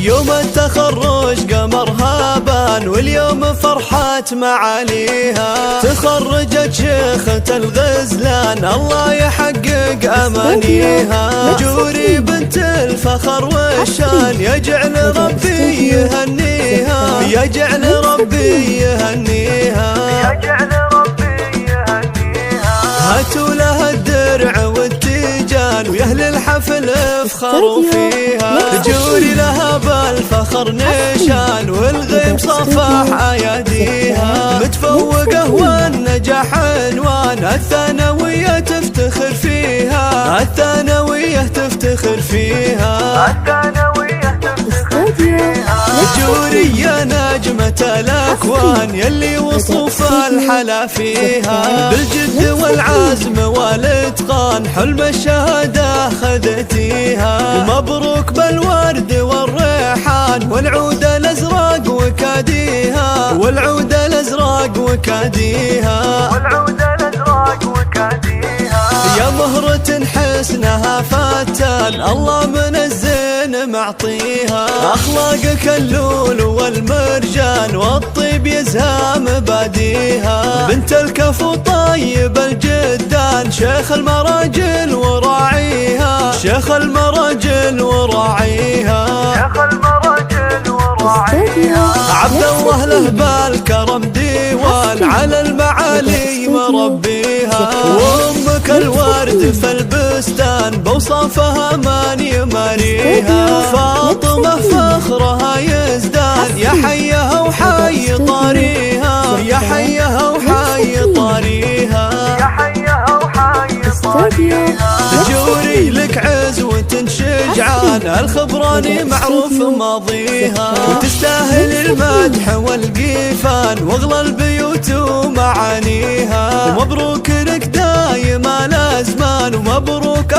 يوم التخرج قمرها بان واليوم فرحة معاليها. تخرجت شيخة الغزلان الله يحقق أمانيها. جوري بنت الفخر والشان يجعل ربي يهنيها، يجعل ربي يهنيها، يجعل ربي يهنيها. هاتوا لها الدرع والتيجان ويا أهل الحفل افخروا فيها. جوري لها بالفخر نشان والغيم صفح اياديها. متفوقة والنجاح عنوان الثانوية تفتخر فيها، الثانوية تفتخر فيها، الثانوية تفتخر فيها. جوري يا نجمة الأكوان يلي وصوف الحلا فيها. بالجد والعزم والإتقان حلم الشهادة خذتيها. ومبروك بالورد والريحان والعود الأزرق وكاديها، والعود الأزرق وكاديها، والعود الأزرق وكاديها. يا مهرة حسنها فتان الله من الزين معطيها. أخلاقك اللول والمرجان والطيب يزهى مباديها. بنت الكفو طيب الجدان شيخ المراجل وراعيها، شيخ المراجل وراعيها، شيخ المراجل وراعيها. عبد الله له بالكرم ديوان على المعالي مربيها. وامك الورد في البستان بوصافها من يماريها. فاطمة فخرها يزدان يا حيها وحي طاريها، يا حيها وحي طاريها، يا حيها وحي طاريها. جوري لك عزوة شجعان الخبراني معروف ماضيها. وتستاهل المدح والقيفان واغلى البيوت ومعانيها. ومبروك لك دايم الازمان ومبروك